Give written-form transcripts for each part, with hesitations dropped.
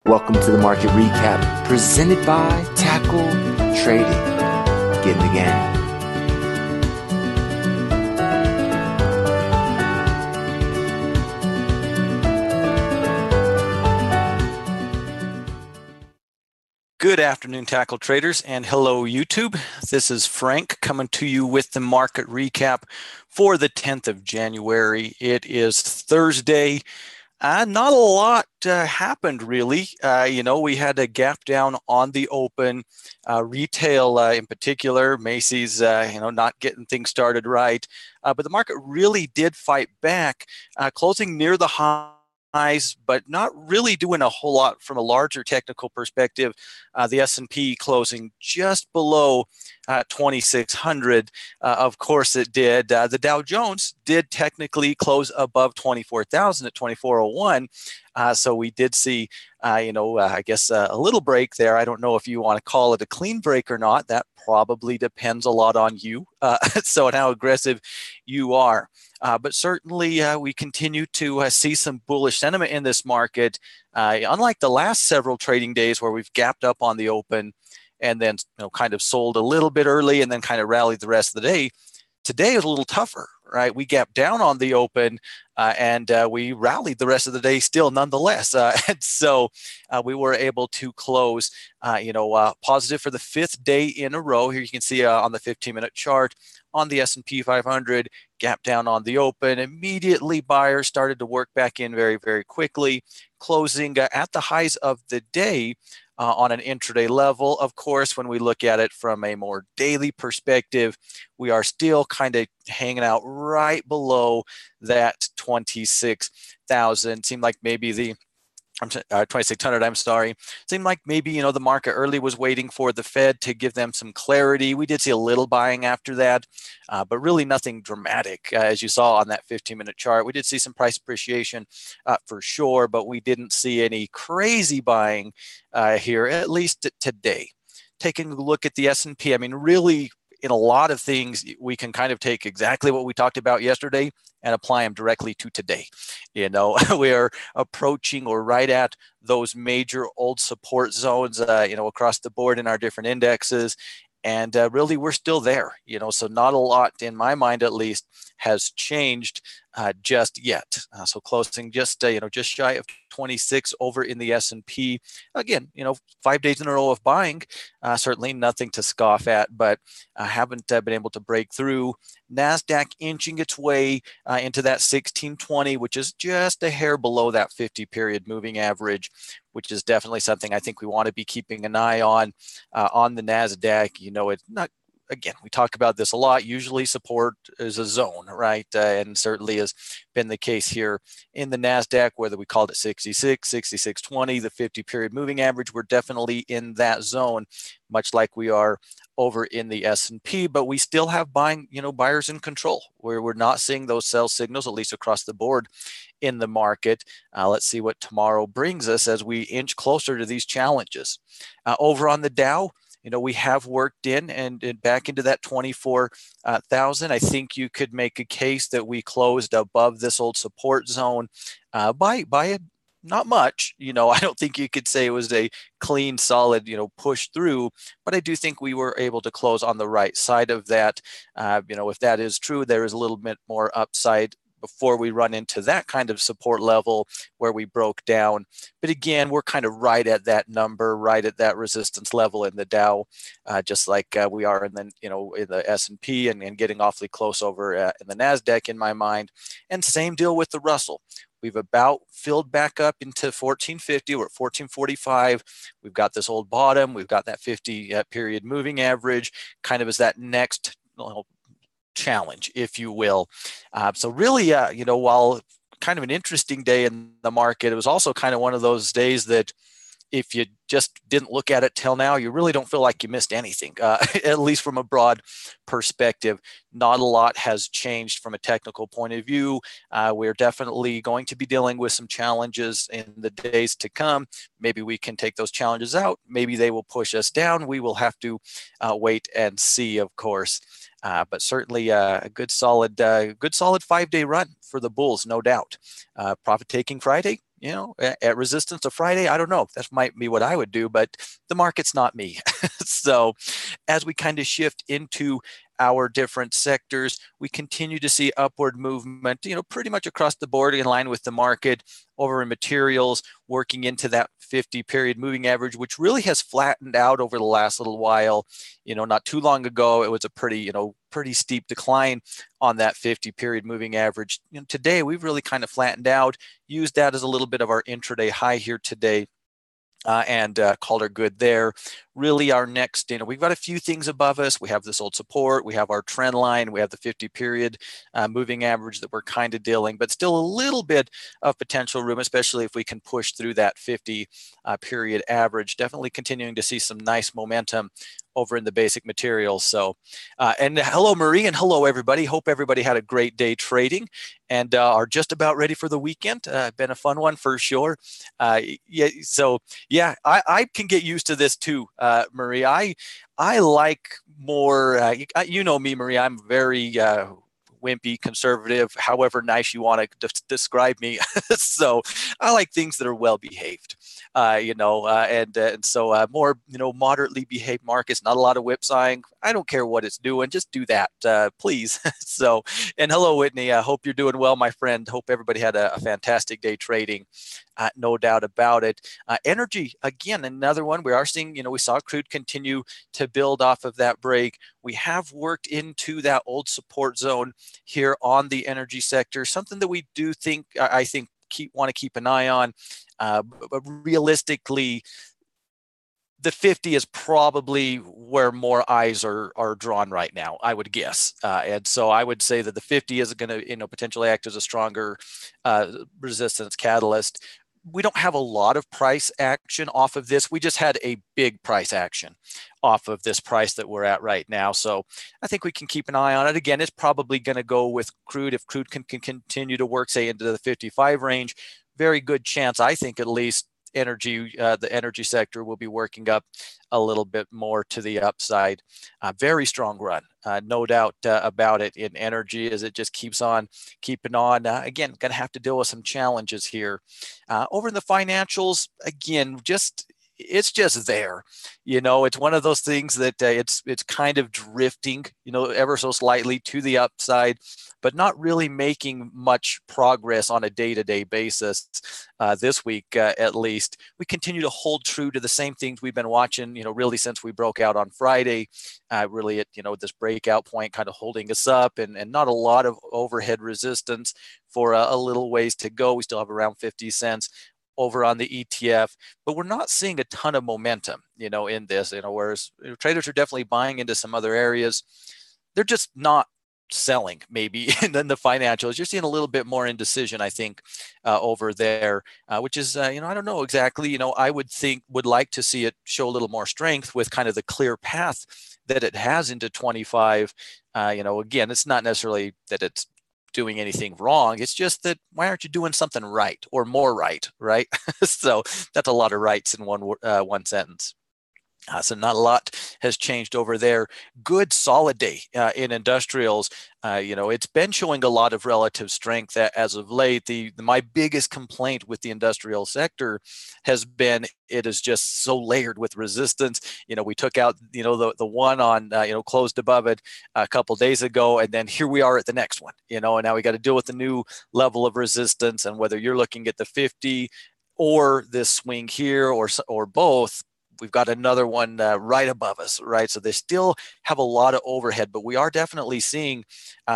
Welcome to the market recap presented by Tackle Trading. Get in the game. Good afternoon, Tackle Traders, and hello, YouTube. This is Frank coming to you with the market recap for the 10th of January. It is Thursday. Not a lot happened really. We had a gap down on the open. Retail in particular, Macy's, not getting things started right. But the market really did fight back, closing near the highs, but not really doing a whole lot from a larger technical perspective. The S&P closing just below 2,600. Of course it did. The Dow Jones did technically close above 24,000 at 2401. So we did see, I guess a little break there. I don't know if you want to call it a clean break or not. That probably depends a lot on you. So how aggressive you are. But certainly we continue to see some bullish sentiment in this market. Unlike the last several trading days where we've gapped up on the open and then kind of sold a little bit early and then kind of rallied the rest of the day. Today is a little tougher, right? We gapped down on the open and we rallied the rest of the day still nonetheless. And so we were able to close, positive for the 5th day in a row. Here you can see on the 15-minute chart on the S&P 500, gap down on the open. Immediately buyers started to work back in very, very quickly, closing at the highs of the day. On an intraday level. Of course, when we look at it from a more daily perspective, we are still kind of hanging out right below that 26,000. Seemed like maybe 2,600, I'm sorry. Seemed like maybe, the market early was waiting for the Fed to give them some clarity. We did see a little buying after that, but really nothing dramatic. As you saw on that 15-minute chart, we did see some price appreciation for sure, but we didn't see any crazy buying here, at least today. Taking a look at the S&P, really, in a lot of things, we can kind of take exactly what we talked about yesterday and apply them directly to today. We are approaching or right at those major old support zones, across the board in our different indexes. And really, we're still there, so not a lot, in my mind at least, has changed just yet. So closing just shy of 26 over in the S&P. Again, 5 days in a row of buying, certainly nothing to scoff at, but haven't been able to break through. NASDAQ inching its way into that 1620, which is just a hair below that 50-period moving average, which is definitely something I think we want to be keeping an eye on the NASDAQ. It's not, again, we talk about this a lot. Usually support is a zone, right? And certainly has been the case here in the NASDAQ, whether we called it 66, 6620, the 50-period moving average, we're definitely in that zone, much like we are over in the S&P, but we still have buyers in control, where we're not seeing those sell signals, at least across the board in the market. Let's see what tomorrow brings us as we inch closer to these challenges. Over on the Dow, we have worked in and back into that 24,000. I think you could make a case that we closed above this old support zone by not much. I don't think you could say it was a clean, solid, push through, but I do think we were able to close on the right side of that. If that is true, there is a little bit more upside before we run into that kind of support level where we broke down. But again, we're kind of right at that number, right at that resistance level in the Dow, just like we are in the, in the S&P and getting awfully close over in the NASDAQ in my mind. And same deal with the Russell. We've about filled back up into 1450. We're at 1445. We've got this old bottom. We've got that 50-period moving average kind of as that next challenge, if you will. So really, while kind of an interesting day in the market, it was also kind of one of those days that if you just didn't look at it till now, you really don't feel like you missed anything, at least from a broad perspective. Not a lot has changed from a technical point of view. We're definitely going to be dealing with some challenges in the days to come. Maybe we can take those challenges out. Maybe they will push us down. We will have to wait and see, of course. But certainly a good solid 5-day run for the bulls, no doubt. Profit taking Friday. at resistance of Friday, I don't know. That might be what I would do, but the market's not me. So as we kind of shift into our different sectors, we continue to see upward movement, pretty much across the board in line with the market. Over in materials, working into that 50 period moving average, which really has flattened out over the last little while. Not too long ago, it was a pretty steep decline on that 50 period moving average. Today, we've really kind of flattened out, used that as a little bit of our intraday high here today. And called her good there. Really our next, we've got a few things above us. We have this old support, we have our trend line, we have the 50 period moving average that we're kind of dealing, but still a little bit of potential room, especially if we can push through that 50 period average. Definitely continuing to see some nice momentum over in the basic materials. So, and hello, Marie, and hello, everybody. Hope everybody had a great day trading and are just about ready for the weekend. Been a fun one for sure. Yeah, I can get used to this too, Marie. I like more, you know me, Marie, I'm very wimpy, conservative, however nice you want to describe me. So I like things that are well behaved, and so more, moderately behaved markets, not a lot of whipsawing. I don't care what it's doing, just do that, please. So, and hello, Whitney. I hope you're doing well, my friend. Hope everybody had a fantastic day trading. No doubt about it. Energy, again, another one. We are seeing, we saw crude continue to build off of that break. We have worked into that old support zone here on the energy sector, something that we do think, I think, want to keep an eye on. But realistically, the 50 is probably where more eyes are drawn right now, I would guess. And so I would say that the 50 is going to, potentially act as a stronger resistance catalyst. We don't have a lot of price action off of this. We just had a big price action off of this price that we're at right now. So I think we can keep an eye on it. Again, it's probably going to go with crude. If crude can continue to work, say, into the 55 range, very good chance, I think, at least, the energy sector will be working up a little bit more to the upside. Very strong run, no doubt about it, in energy, as it just keeps on keeping on. Again, going to have to deal with some challenges here. Over in the financials, again, it's just there. It's one of those things that it's kind of drifting, ever so slightly to the upside, but not really making much progress on a day-to-day basis. This week, at least, we continue to hold true to the same things we've been watching, really since we broke out on Friday. Really at, this breakout point kind of holding us up, and not a lot of overhead resistance for a little ways to go. We still have around 50 cents over on the ETF, but we're not seeing a ton of momentum, in this, whereas traders are definitely buying into some other areas. They're just not selling, maybe. And then the financials, you're seeing a little bit more indecision, I think, over there, which is, I don't know exactly, I would like to see it show a little more strength with kind of the clear path that it has into 25. Again, it's not necessarily that it's doing anything wrong. It's just that, why aren't you doing something right or more right? So that's a lot of rights in one sentence. So not a lot has changed over there. Good solid day in industrials. It's been showing a lot of relative strength as of late. My biggest complaint with the industrial sector has been it is just so layered with resistance. We took out the one on closed above it a couple days ago, and then here we are at the next one. And now we got to deal with the new level of resistance, and whether you're looking at the 50 or this swing here or both, we've got another one right above us, right? So they still have a lot of overhead, but we are definitely seeing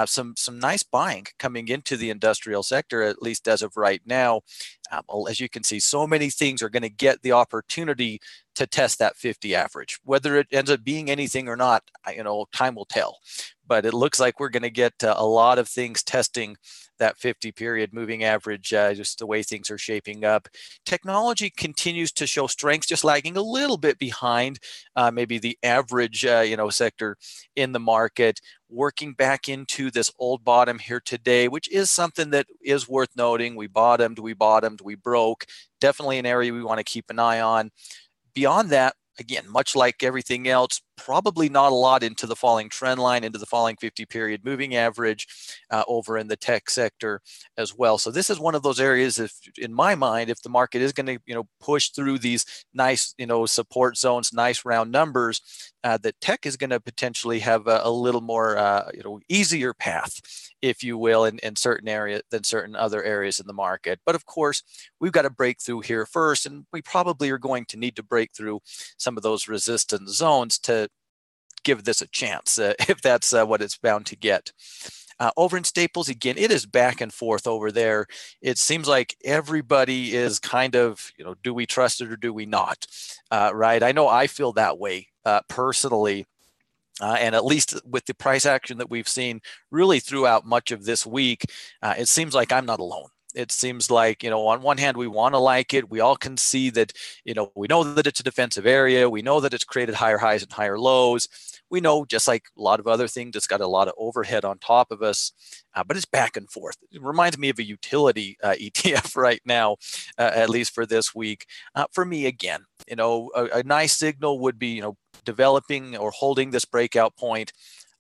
some nice buying coming into the industrial sector, at least as of right now. As you can see, so many things are going to get the opportunity to test that 50 average. Whether it ends up being anything or not, time will tell. But it looks like we're going to get a lot of things testing that 50 period moving average, just the way things are shaping up. Technology continues to show strength, just lagging a little bit behind maybe the average sector in the market, working back into this old bottom here today, which is something that is worth noting. We bottomed, we broke. Definitely an area we want to keep an eye on. Beyond that, again, much like everything else, probably not a lot into the falling trend line, into the falling 50-period moving average over in the tech sector as well. So this is one of those areas, if in my mind, if the market is going to push through these nice support zones, nice round numbers, that tech is going to potentially have a little more easier path, if you will, in certain areas than certain other areas in the market. But of course, we've got to break through here first, and we probably are going to need to break through some of those resistance zones to give this a chance, if that's what it's bound to get. Over in staples, again, it is back and forth over there. It seems like everybody is kind of, do we trust it or do we not? Right? I know I feel that way personally. And at least with the price action that we've seen really throughout much of this week, it seems like I'm not alone. It seems like, on one hand, we want to like it. We all can see that, we know that it's a defensive area. We know that it's created higher highs and higher lows. We know, just like a lot of other things, it's got a lot of overhead on top of us, but it's back and forth. It reminds me of a utility ETF right now, at least for this week. For me, again, a nice signal would be, developing or holding this breakout point.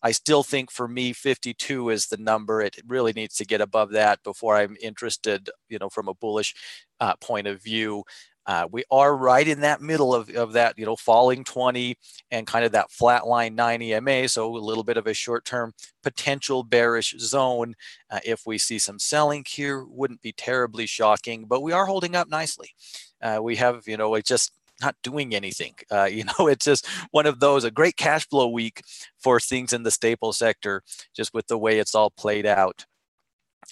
I still think for me, 52 is the number. It really needs to get above that before I'm interested, from a bullish point of view. We are right in that middle of that, falling 20 and kind of that flat line 9 EMA. So a little bit of a short-term potential bearish zone. If we see some selling here, wouldn't be terribly shocking, but we are holding up nicely. We have, it's just not doing anything. It's just one of those, a great cash flow week for things in the staple sector, just with the way it's all played out.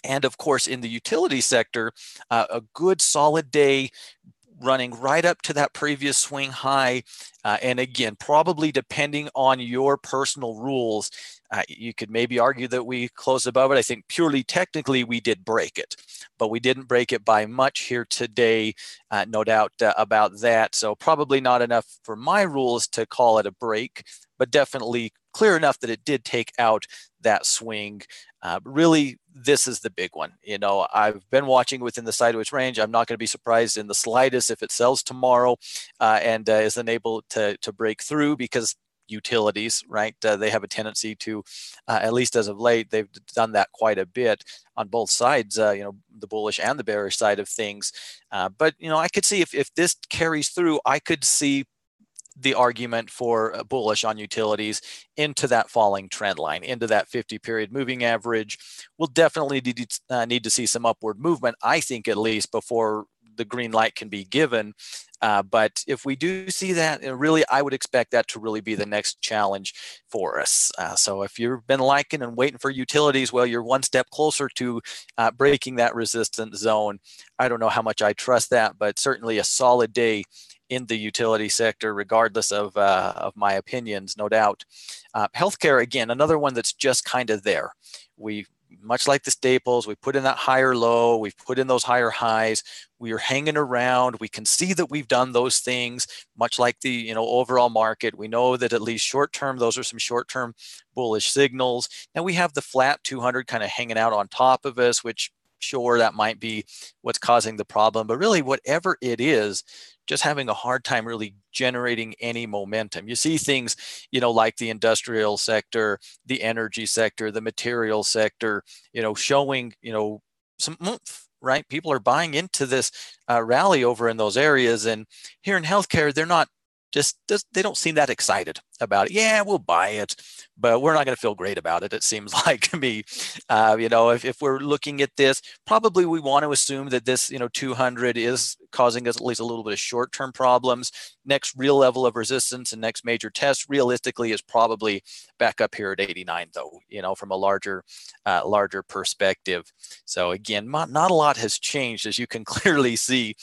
And of course, in the utility sector, a good solid day running right up to that previous swing high. And again, probably depending on your personal rules, you could maybe argue that we closed above it. I think purely technically we did break it, but we didn't break it by much here today. No doubt about that. So probably not enough for my rules to call it a break, but definitely clear enough that it did take out that swing. Really, this is the big one. I've been watching within the sideways range. I'm not going to be surprised in the slightest if it sells tomorrow and is unable to break through, because utilities, right? They have a tendency to, at least as of late, they've done that quite a bit on both sides, the bullish and the bearish side of things. But, I could see if this carries through, I could see the argument for bullish on utilities into that falling trend line, into that 50-period moving average. We'll definitely need to see some upward movement, I think, at least before the green light can be given. But if we do see that, really, I would expect that to really be the next challenge for us. So if you've been liking and waiting for utilities, well, you're one step closer to breaking that resistance zone. I don't know how much I trust that, but certainly a solid day in the utility sector, regardless of my opinions, no doubt. Healthcare, again, another one that's just kind of there. Much like the staples, we put in that higher low, we've put in those higher highs, we are hanging around. We can see that we've done those things, much like the overall market. We know that at least short term, those are some short term bullish signals. And we have the flat 200 kind of hanging out on top of us, which sure, that might be what's causing the problem. But really, whatever it is, just having a hard time really generating any momentum. You see things, like the industrial sector, the energy sector, the material sector, showing, some oomph, right? People are buying into this rally over in those areas. And here in healthcare, they're not they don't seem that excited about it. Yeah, we'll buy it, but we're not going to feel great about it. It seems like to me, if we're looking at this, probably we want to assume that this, 200 is causing us at least a little bit of short-term problems. Next real level of resistance and next major test realistically is probably back up here at 89 though, from a larger perspective. So again, not a lot has changed, as you can clearly see.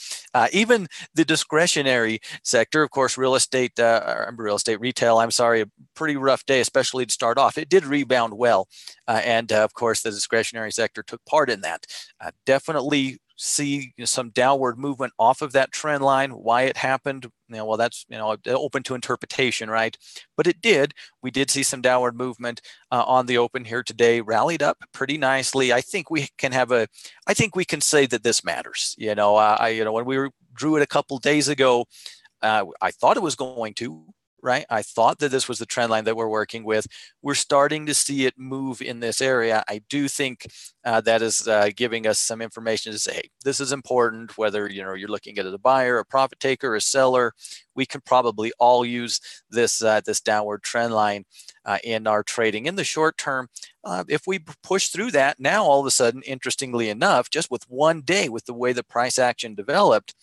Even the discretionary sector, of course, real estate retail, a pretty rough day, especially to start off. It did rebound well. And of course, the discretionary sector took part in that. Definitely see some downward movement off of that trend line. Why it happened, well, that's open to interpretation, right? But it did. We did see some downward movement on the open here today. Rallied up pretty nicely. I think we can say that this matters. When we drew it a couple days ago, I thought it was going to. right? I thought that this was the trend line that we're working with. We're starting to see it move in this area. I do think that is giving us some information to say, hey, this is important, whether you're looking at it as a buyer, a profit taker, a seller. We can probably all use this this downward trend line in our trading in the short term. If we push through that, now all of a sudden, interestingly enough, just with one day, with the way the price action developed,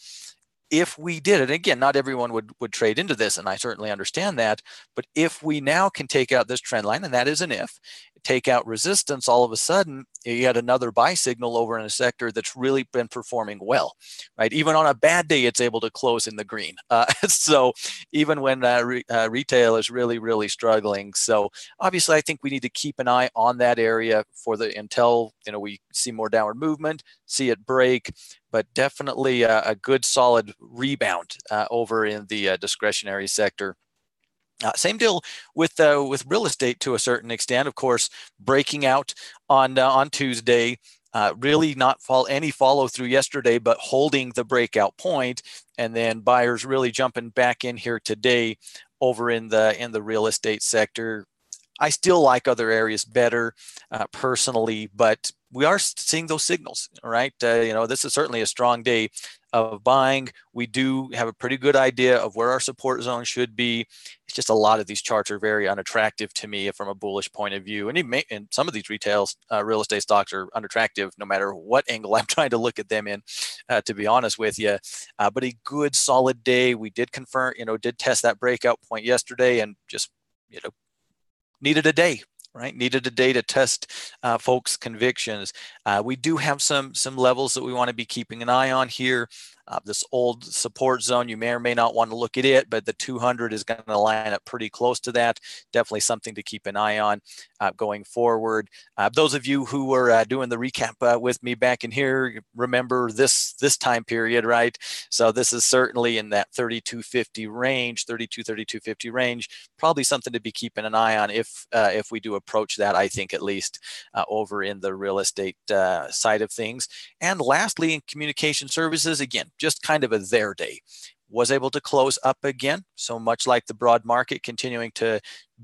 if we did it, again, not everyone would trade into this, and I certainly understand that, but if we now can take out this trend line, and that is an if, take out resistance, all of a sudden, you get another buy signal over in a sector that's really been performing well, right? Even on a bad day, it's able to close in the green. So even when retail is really, really struggling. So obviously, I think we need to keep an eye on that area until we see more downward movement, see it break, but definitely a good solid rebound over in the discretionary sector. Same deal with real estate to a certain extent. Of course, breaking out on Tuesday, really not any follow through yesterday, but holding the breakout point, and then buyers really jumping back in here today over in the real estate sector. I still like other areas better personally, but we are seeing those signals, right? This is certainly a strong day of buying. We do have a pretty good idea of where our support zone should be. It's just a lot of these charts are very unattractive to me from a bullish point of view. And some of these real estate stocks are unattractive no matter what angle I'm trying to look at them in, to be honest with you. But a good solid day. We did confirm, did test that breakout point yesterday and just, needed a day, right? Needed a day to test folks' convictions. We do have some levels that we want to be keeping an eye on here. This old support zone, you may or may not want to look at it, but the 200 is going to line up pretty close to that. Definitely something to keep an eye on going forward. Those of you who were doing the recap with me back in here, remember this time period, right? So this is certainly in that 32.50 range, 32.50 range. Probably something to be keeping an eye on if we do approach that, I think, at least over in the real estate side of things. And lastly, in communication services, again, just kind of a their day. Was able to close up again. So much like the broad market, continuing to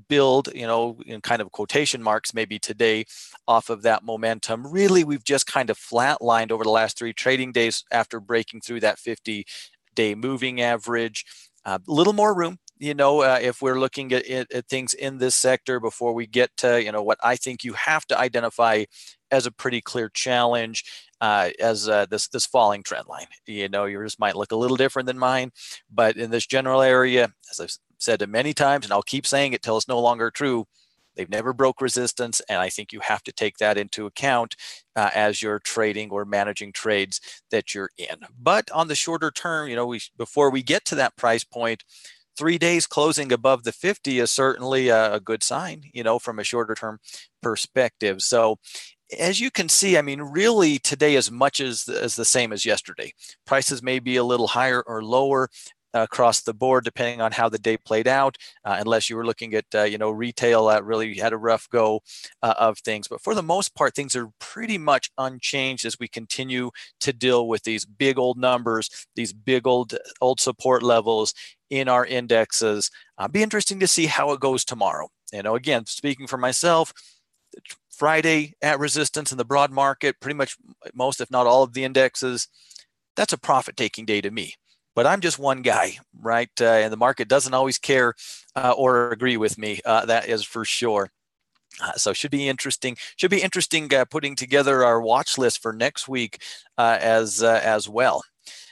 build, in kind of quotation marks, maybe today off of that momentum. Really, we've just kind of flatlined over the last 3 trading days after breaking through that 50-day moving average. A little more room, if we're looking at things in this sector before we get to, what I think you have to identify as a pretty clear challenge as this falling trend line. Yours might look a little different than mine, but in this general area, as I've said it many times, and I'll keep saying it till it's no longer true, they've never broke resistance, and I think you have to take that into account as you're trading or managing trades that you're in. But on the shorter term, before we get to that price point, 3 days closing above the 50 is certainly a good sign, from a shorter term perspective. So as you can see, I mean, really today as much as the same as yesterday. Prices may be a little higher or lower across the board, depending on how the day played out, unless you were looking at, retail really had a rough go of things. But for the most part, things are pretty much unchanged as we continue to deal with these big old numbers, these big old support levels in our indexes. Be interesting to see how it goes tomorrow. Again, speaking for myself, Friday at resistance in the broad market, pretty much most, if not all of the indexes, that's a profit-taking day to me. But I'm just one guy, right? And the market doesn't always care or agree with me. That is for sure. So should be interesting. Should be interesting putting together our watch list for next week as well.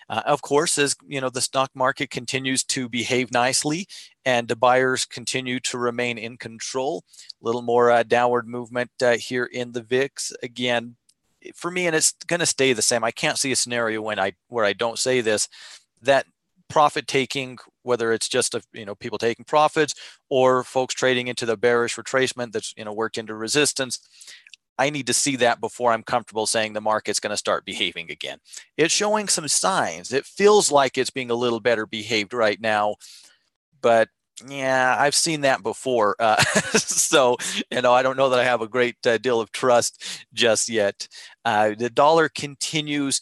Of course, as the stock market continues to behave nicely and the buyers continue to remain in control, a little more downward movement here in the VIX. Again, for me, and it's going to stay the same. I can't see a scenario where I don't say this, that profit taking, whether it's just people taking profits or folks trading into the bearish retracement that's worked into resistance. I need to see that before I'm comfortable saying the market's going to start behaving again. It's showing some signs. It feels like it's being a little better behaved right now, but Yeah, I've seen that before. So, I don't know that I have a great deal of trust just yet. The dollar continues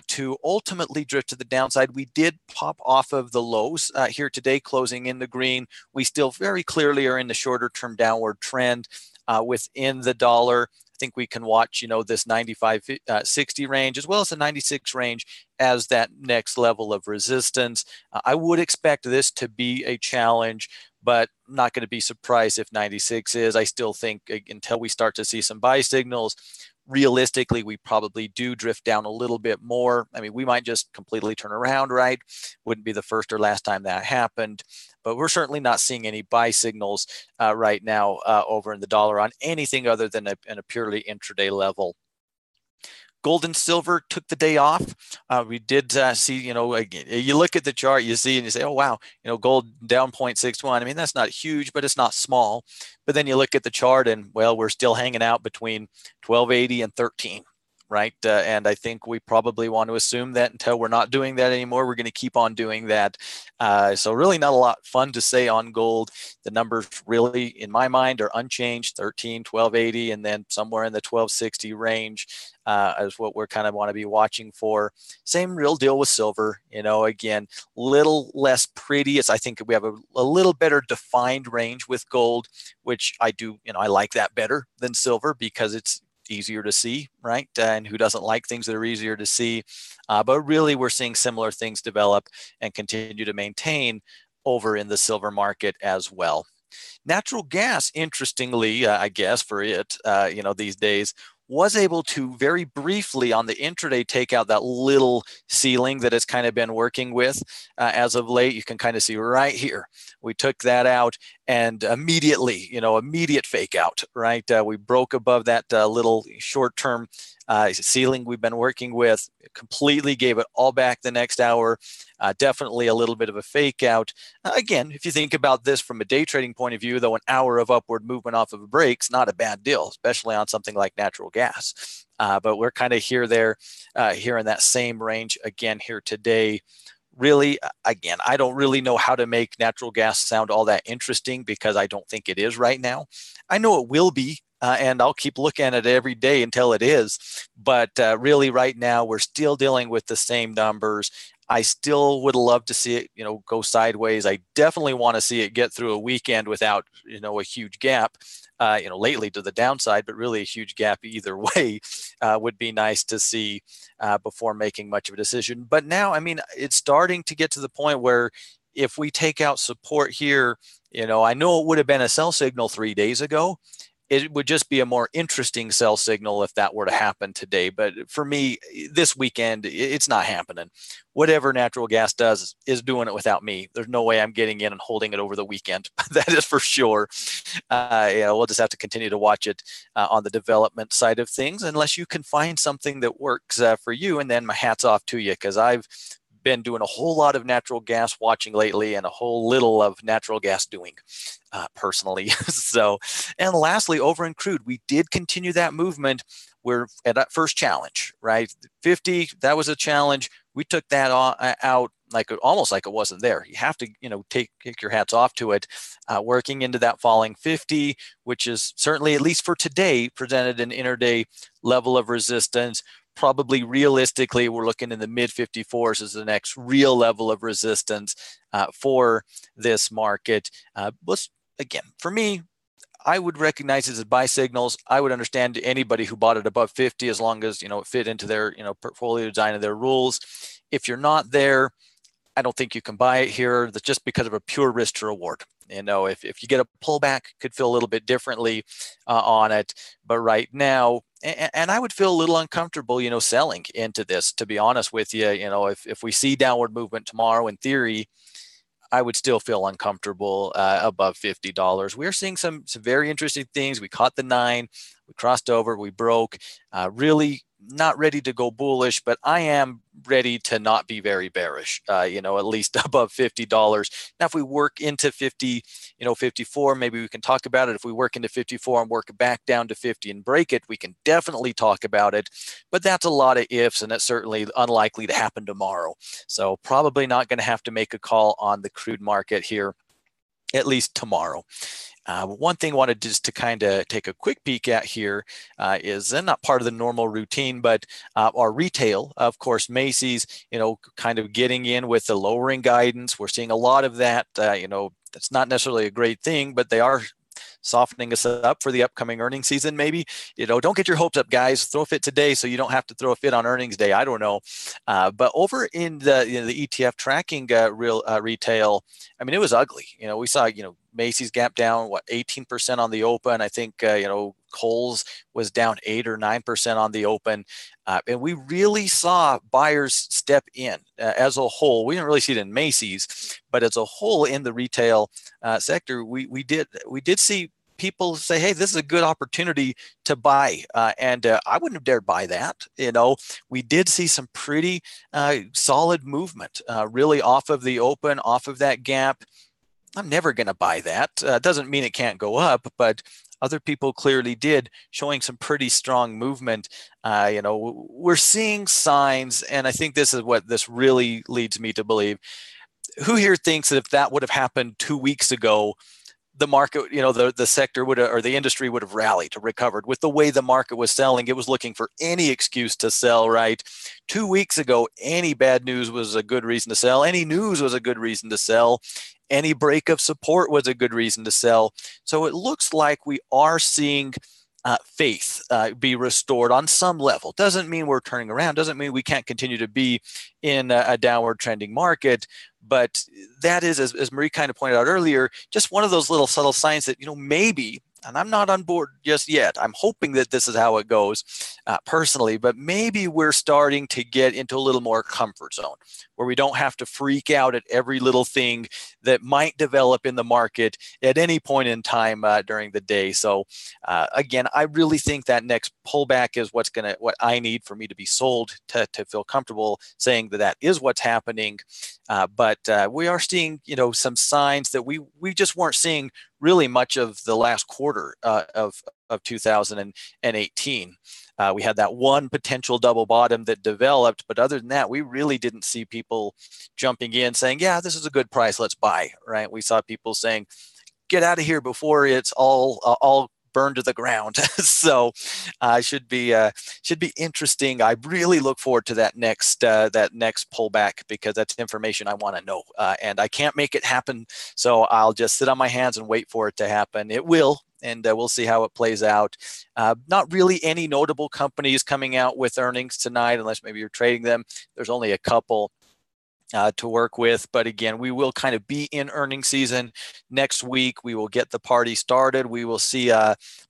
to ultimately drift to the downside. We did pop off of the lows here today, closing in the green. We still very clearly are in the shorter term downward trend within the dollar. I think we can watch, this 95.60 range as well as the 96 range as that next level of resistance. I would expect this to be a challenge, but I'm not going to be surprised if 96 is. I still think until we start to see some buy signals, realistically, we probably do drift down a little bit more. I mean, we might just completely turn around, right? Wouldn't be the first or last time that happened, but we're certainly not seeing any buy signals right now over in the dollar on anything other than a purely intraday level. Gold and silver took the day off. We did see, again, you look at the chart, you see, and you say, oh, wow, gold down 0.61. I mean, that's not huge, but it's not small. But then you look at the chart and, well, we're still hanging out between 1280 and 13, right? And I think we probably want to assume that until we're not doing that anymore, we're going to keep on doing that. So really not a lot fun to say on gold. The numbers really, in my mind, are unchanged, 13, 1280, and then somewhere in the 1260 range. Is what we're kind of want to be watching for. Same real deal with silver, again, little less pretty. I think we have a little better defined range with gold, which I do, I like that better than silver because it's easier to see, right? And who doesn't like things that are easier to see? But really, we're seeing similar things develop and continue to maintain over in the silver market as well. Natural gas, interestingly, I guess for it, these days, was able to very briefly on the intraday take out that little ceiling that it's kind of been working with as of late. You can kind of see right here. We took that out and immediately, immediate fake out, right? We broke above that little short-term ceiling we've been working with, completely gave it all back the next hour. Definitely a little bit of a fake out. Again, if you think about this from a day trading point of view, though, an hour of upward movement off of a break's not a bad deal, especially on something like natural gas. But we're kind of here in that same range again here today. Really, again, I don't really know how to make natural gas sound all that interesting because I don't think it is right now. I know it will be. And I'll keep looking at it every day until it is. But really, right now, we're still dealing with the same numbers. I still would love to see it, go sideways. I definitely want to see it get through a weekend without, a huge gap, lately to the downside, but really a huge gap either way would be nice to see before making much of a decision. But now, I mean, it's starting to get to the point where if we take out support here, I know it would have been a sell signal 3 days ago. It would just be a more interesting sell signal if that were to happen today. But for me, this weekend, it's not happening. Whatever natural gas does is doing it without me. There's no way I'm getting in and holding it over the weekend. That is for sure. We'll just have to continue to watch it on the development side of things, unless you can find something that works for you. And then my hat's off to you, because I've been doing a whole lot of natural gas watching lately and a whole little of natural gas doing personally. So, and lastly, over in crude, we did continue that movement. We're at that first challenge, right? 50, that was a challenge. We took that out almost like it wasn't there. You have to, take your hats off to it. Working into that falling 50, which is certainly, at least for today, presented an intraday level of resistance. Probably realistically, we're looking in the mid 54s as the next real level of resistance for this market. Again, for me, I would recognize it as buy signals. I would understand anybody who bought it above 50 as long as, it fit into their, portfolio design and their rules. If you're not there, I don't think you can buy it here just because of a pure risk to reward. If you get a pullback, could feel a little bit differently on it. But right now, and I would feel a little uncomfortable, selling into this, to be honest with you. If we see downward movement tomorrow, in theory, I would still feel uncomfortable above $50. We're seeing some very interesting things. We caught the 9, we crossed over, we broke. Really not ready to go bullish, but I am ready to not be very bearish, at least above $50. Now, if we work into 50, 54, maybe we can talk about it. If we work into 54 and work back down to 50 and break it, we can definitely talk about it. But that's a lot of ifs, and it's certainly unlikely to happen tomorrow. So probably not going to have to make a call on the crude market here at least tomorrow. One thing I wanted just to kind of take a quick peek at here is not part of the normal routine, but our retail, of course, Macy's, kind of getting in with the lowering guidance. We're seeing a lot of that. That's not necessarily a great thing, but they are softening us up for the upcoming earnings season. Maybe, don't get your hopes up, guys. Throw a fit today so you don't have to throw a fit on earnings day. I don't know. But over in the ETF tracking retail, I mean, it was ugly. We saw, Macy's gap down 18% on the open. I think Kohl's was down 8 or 9% on the open, and we really saw buyers step in as a whole. We didn't really see it in Macy's, but as a whole in the retail sector, we did see people say, hey, this is a good opportunity to buy. And I wouldn't have dared buy that. We did see some pretty solid movement really off of the open, off of that gap. I'm never going to buy that. Doesn't mean it can't go up, but other people clearly did, showing some pretty strong movement. We're seeing signs, and I think this is what this really leads me to believe. Who here thinks that if that would have happened 2 weeks ago, the market, the sector would have, or the industry would have rallied, recovered with the way the market was selling? It was looking for any excuse to sell, right? 2 weeks ago, any bad news was a good reason to sell. Any news was a good reason to sell. Any break of support was a good reason to sell. So it looks like we are seeing faith be restored on some level. Doesn't mean we're turning around. Doesn't mean we can't continue to be in a downward trending market. But that is, as Marie kind of pointed out earlier, just one of those little subtle signs that, maybe, and I'm not on board just yet. I'm hoping that this is how it goes personally, but maybe we're starting to get into a little more comfort zone where we don't have to freak out at every little thing that might develop in the market at any point in time during the day. So again, I really think that next pullback is what I need for me to be sold to feel comfortable saying that is what's happening. But we are seeing, some signs that we just weren't seeing really much of the last quarter of 2018. We had that one potential double bottom that developed, but other than that, we really didn't see people jumping in saying, yeah, this is a good price, let's buy, right? We saw people saying, get out of here before it's all burned to the ground. So should be interesting. I really look forward to that next pullback, because that's information I want to know, and I can't make it happen. So I'll just sit on my hands and wait for it to happen. It will, and we'll see how it plays out. Not really any notable companies coming out with earnings tonight, unless maybe you're trading them. There's only a couple to work with. But again, we will kind of be in earnings season next week. We will get the party started. We will see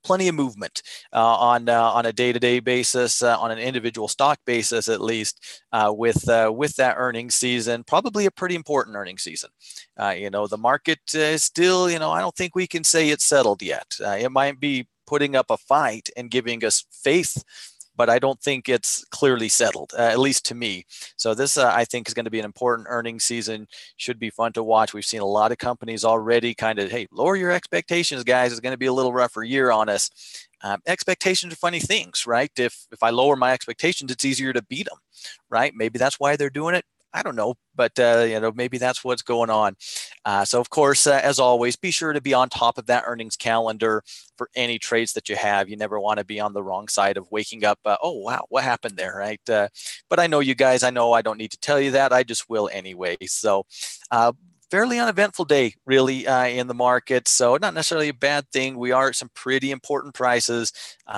plenty of movement on a day-to-day basis, on an individual stock basis, at least, with that earnings season. Probably a pretty important earnings season. The market is still, I don't think we can say it's settled yet. It might be putting up a fight and giving us faith, but I don't think it's clearly settled, at least to me. So this, I think, is going to be an important earnings season. Should be fun to watch. We've seen a lot of companies already kind of, hey, lower your expectations, guys. It's going to be a little rougher year on us. Expectations are funny things, right? If I lower my expectations, it's easier to beat them, right? Maybe that's why they're doing it. I don't know, but maybe that's what's going on. So of course, as always, be sure to be on top of that earnings calendar for any trades that you have. You never want to be on the wrong side of waking up. Oh, wow, what happened there, right? But I know you guys, I know I don't need to tell you that. I just will anyway. So fairly uneventful day, really, in the market. So not necessarily a bad thing. We are at some pretty important prices.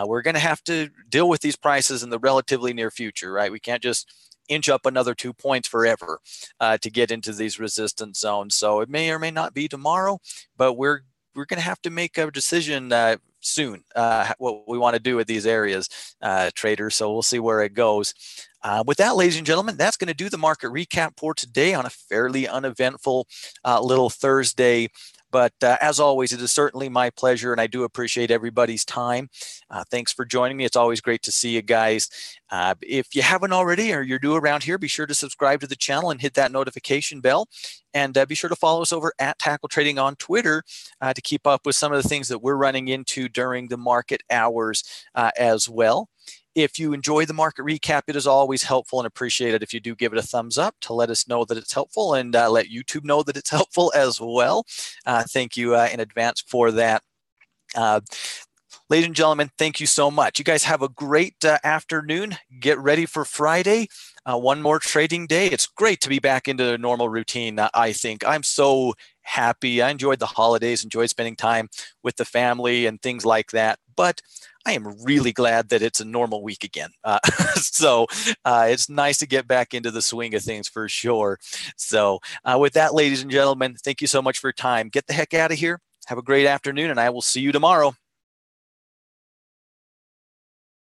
We're going to have to deal with these prices in the relatively near future, right? We can't just inch up another 2 points forever to get into these resistance zones. So it may or may not be tomorrow, but we're going to have to make a decision soon what we want to do with these areas, traders. So we'll see where it goes. With that, ladies and gentlemen, that's going to do the market recap for today on a fairly uneventful little Thursday. But as always, it is certainly my pleasure, and I do appreciate everybody's time. Thanks for joining me. It's always great to see you guys. If you haven't already, or you're new around here, be sure to subscribe to the channel and hit that notification bell. And be sure to follow us over at Tackle Trading on Twitter to keep up with some of the things that we're running into during the market hours as well. If you enjoy the market recap, it is always helpful and appreciated if you do give it a thumbs up to let us know that it's helpful, and let YouTube know that it's helpful as well. Thank you in advance for that. Ladies and gentlemen, thank you so much. You guys have a great afternoon. Get ready for Friday. One more trading day. It's great to be back into a normal routine, I think. I'm so happy. I enjoyed the holidays, enjoyed spending time with the family and things like that. But I am really glad that it's a normal week again. So it's nice to get back into the swing of things for sure. So with that, ladies and gentlemen, thank you so much for your time. Get the heck out of here. Have a great afternoon, and I will see you tomorrow.